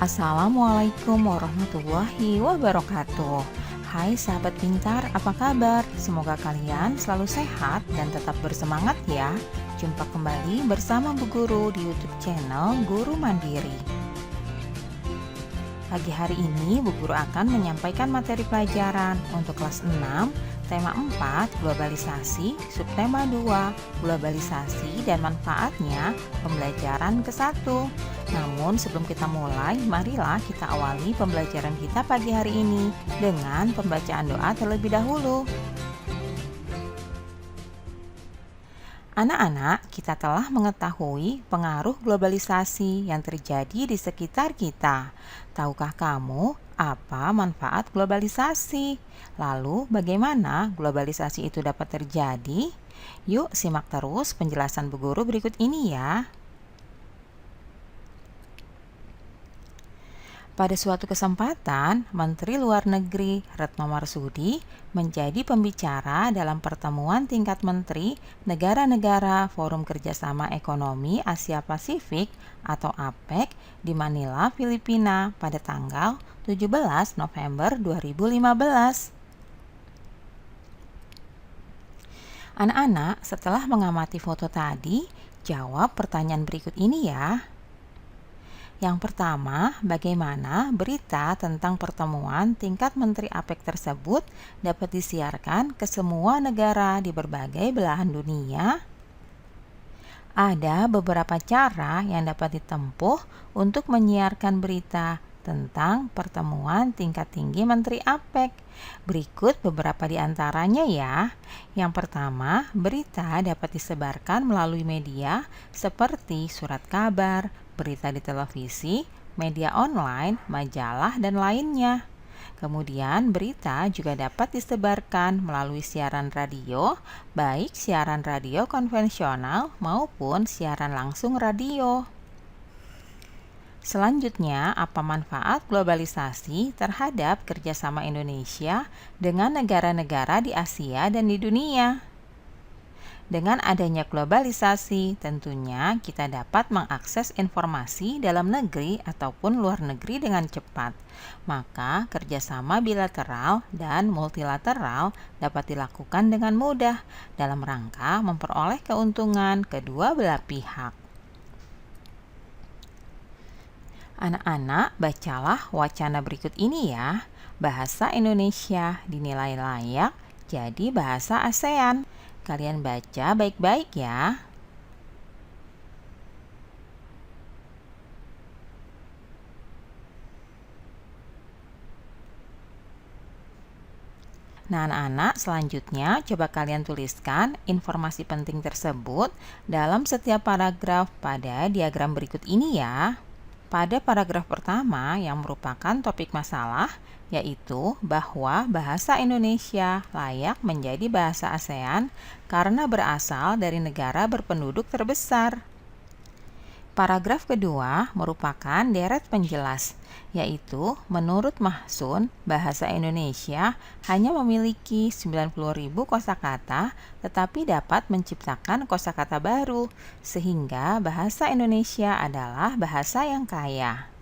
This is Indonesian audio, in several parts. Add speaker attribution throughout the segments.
Speaker 1: Assalamualaikum warahmatullahi wabarakatuh. Hai sahabat pintar, apa kabar? Semoga kalian selalu sehat dan tetap bersemangat ya. Jumpa kembali bersama Bu Guru di YouTube channel Guru Mandiri. Pagi hari ini Bu Guru akan menyampaikan materi pelajaran untuk kelas 6, tema 4, globalisasi, subtema 2, globalisasi dan manfaatnya, pembelajaran ke-1. Namun sebelum kita mulai, marilah kita awali pembelajaran kita pagi hari ini dengan pembacaan doa terlebih dahulu. Anak-anak, kita telah mengetahui pengaruh globalisasi yang terjadi di sekitar kita. Tahukah kamu apa manfaat globalisasi? Lalu, bagaimana globalisasi itu dapat terjadi? Yuk, simak terus penjelasan Bu Guru berikut ini ya. Pada suatu kesempatan, Menteri Luar Negeri Retno Marsudi menjadi pembicara dalam pertemuan tingkat menteri negara-negara Forum Kerjasama Ekonomi Asia Pasifik atau APEC di Manila, Filipina pada tanggal 17 November 2015. Anak-anak, setelah mengamati foto tadi, jawab pertanyaan berikut ini ya. Yang pertama, bagaimana berita tentang pertemuan tingkat menteri APEC tersebut dapat disiarkan ke semua negara di berbagai belahan dunia? Ada beberapa cara yang dapat ditempuh untuk menyiarkan berita tentang pertemuan tingkat tinggi menteri APEC. Berikut beberapa di antaranya ya. Yang pertama, berita dapat disebarkan melalui media seperti surat kabar, berita di televisi, media online, majalah, dan lainnya. Kemudian berita juga dapat disebarkan melalui siaran radio, baik siaran radio konvensional maupun siaran langsung radio. Selanjutnya, apa manfaat globalisasi terhadap kerjasama Indonesia dengan negara-negara di Asia dan di dunia? Dengan adanya globalisasi, tentunya kita dapat mengakses informasi dalam negeri ataupun luar negeri dengan cepat. Maka, kerjasama bilateral dan multilateral dapat dilakukan dengan mudah dalam rangka memperoleh keuntungan kedua belah pihak. Anak-anak, bacalah wacana berikut ini ya. Bahasa Indonesia dinilai layak jadi bahasa ASEAN. Kalian baca baik-baik ya. Nah, anak-anak, selanjutnya coba kalian tuliskan informasi penting tersebut dalam setiap paragraf pada diagram berikut ini ya. Pada paragraf pertama yang merupakan topik masalah, yaitu bahwa bahasa Indonesia layak menjadi bahasa ASEAN karena berasal dari negara berpenduduk terbesar. Paragraf kedua merupakan deret penjelas, yaitu menurut Mahsun, bahasa Indonesia hanya memiliki 90.000 kosakata tetapi dapat menciptakan kosakata baru, sehingga bahasa Indonesia adalah bahasa yang kaya.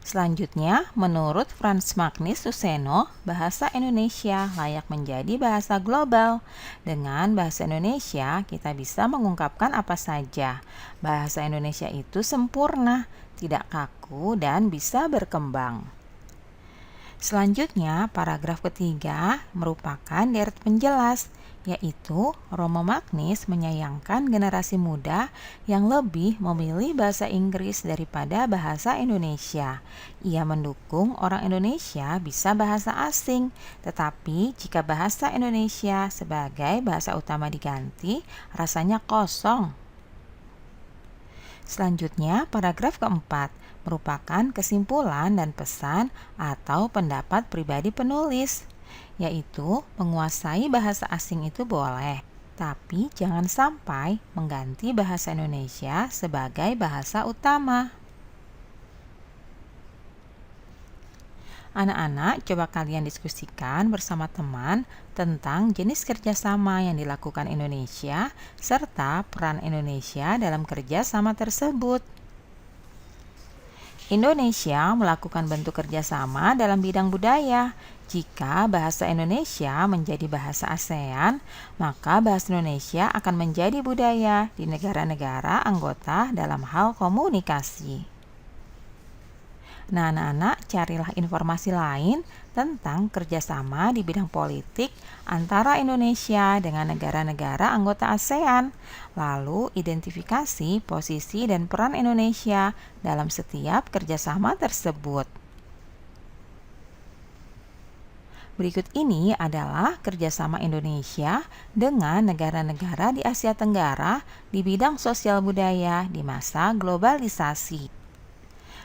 Speaker 1: Selanjutnya, menurut Frans Magnus Suseno, bahasa Indonesia layak menjadi bahasa global. Dengan bahasa Indonesia, kita bisa mengungkapkan apa saja. Bahasa Indonesia itu sempurna, tidak kaku, dan bisa berkembang. Selanjutnya, paragraf ketiga merupakan deret penjelas, yaitu Romo Magnis menyayangkan generasi muda yang lebih memilih bahasa Inggris daripada bahasa Indonesia. Ia mendukung orang Indonesia bisa bahasa asing, tetapi jika bahasa Indonesia sebagai bahasa utama diganti, rasanya kosong. Selanjutnya, paragraf keempat merupakan kesimpulan dan pesan atau pendapat pribadi penulis, yaitu menguasai bahasa asing itu boleh, tapi jangan sampai mengganti bahasa Indonesia sebagai bahasa utama. Anak-anak, coba kalian diskusikan bersama teman tentang jenis kerjasama yang dilakukan Indonesia serta peran Indonesia dalam kerjasama tersebut. Indonesia melakukan bentuk kerjasama dalam bidang budaya. Jika bahasa Indonesia menjadi bahasa ASEAN, maka bahasa Indonesia akan menjadi budaya di negara-negara anggota dalam hal komunikasi. Nah, anak-anak, carilah informasi lain tentang kerjasama di bidang politik antara Indonesia dengan negara-negara anggota ASEAN. Lalu, identifikasi posisi dan peran Indonesia dalam setiap kerjasama tersebut. Berikut ini adalah kerjasama Indonesia dengan negara-negara di Asia Tenggara di bidang sosial budaya di masa globalisasi.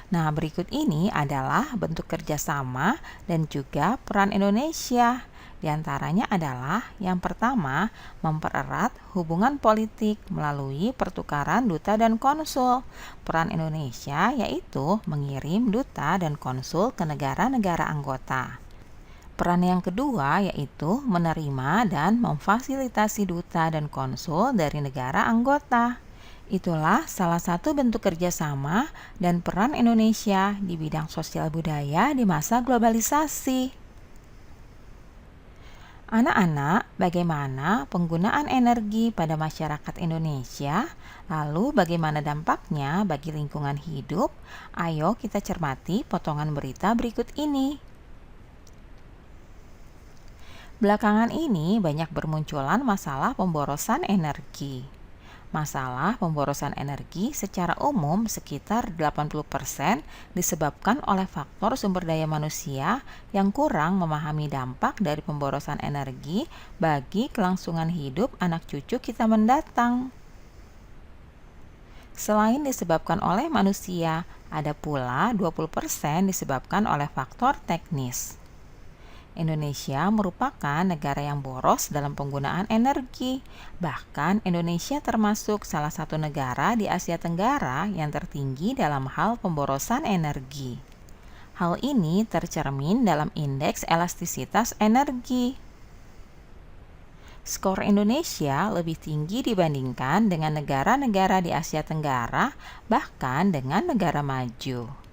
Speaker 1: Nah, berikut ini adalah bentuk kerjasama dan juga peran Indonesia. Di antaranya adalah yang pertama, mempererat hubungan politik melalui pertukaran duta dan konsul. Peran Indonesia yaitu mengirim duta dan konsul ke negara-negara anggota. Peran yang kedua yaitu menerima dan memfasilitasi duta dan konsul dari negara anggota. Itulah salah satu bentuk kerjasama dan peran Indonesia di bidang sosial budaya di masa globalisasi. Anak-anak, bagaimana penggunaan energi pada masyarakat Indonesia? Lalu bagaimana dampaknya bagi lingkungan hidup? Ayo kita cermati potongan berita berikut ini. Belakangan ini banyak bermunculan masalah pemborosan energi. Masalah pemborosan energi secara umum sekitar 80% disebabkan oleh faktor sumber daya manusia yang kurang memahami dampak dari pemborosan energi bagi kelangsungan hidup anak cucu kita mendatang. Selain disebabkan oleh manusia, ada pula 20% disebabkan oleh faktor teknis. Indonesia merupakan negara yang boros dalam penggunaan energi. Bahkan Indonesia termasuk salah satu negara di Asia Tenggara yang tertinggi dalam hal pemborosan energi. Hal ini tercermin dalam indeks elastisitas energi. Skor Indonesia lebih tinggi dibandingkan dengan negara-negara di Asia Tenggara, bahkan dengan negara maju.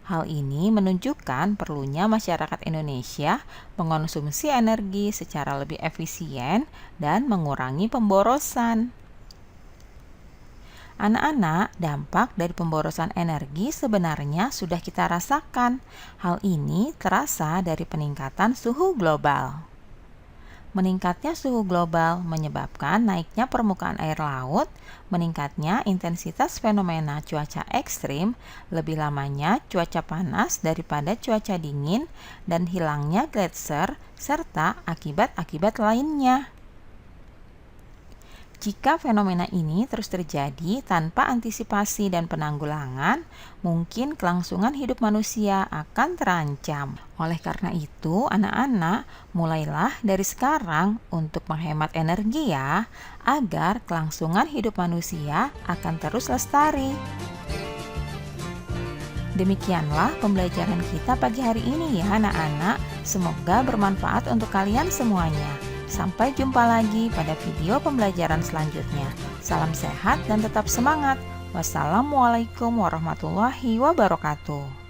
Speaker 1: Hal ini menunjukkan perlunya masyarakat Indonesia mengonsumsi energi secara lebih efisien dan mengurangi pemborosan. Anak-anak, dampak dari pemborosan energi sebenarnya sudah kita rasakan. Hal ini terasa dari peningkatan suhu global. Meningkatnya suhu global menyebabkan naiknya permukaan air laut, meningkatnya intensitas fenomena cuaca ekstrim, lebih lamanya cuaca panas daripada cuaca dingin, dan hilangnya gletser, serta akibat-akibat lainnya. Jika fenomena ini terus terjadi tanpa antisipasi dan penanggulangan, mungkin kelangsungan hidup manusia akan terancam. Oleh karena itu, anak-anak, mulailah dari sekarang untuk menghemat energi ya, agar kelangsungan hidup manusia akan terus lestari. Demikianlah pembelajaran kita pagi hari ini ya anak-anak. Semoga bermanfaat untuk kalian semuanya. Sampai jumpa lagi pada video pembelajaran selanjutnya. Salam sehat dan tetap semangat. Wassalamualaikum warahmatullahi wabarakatuh.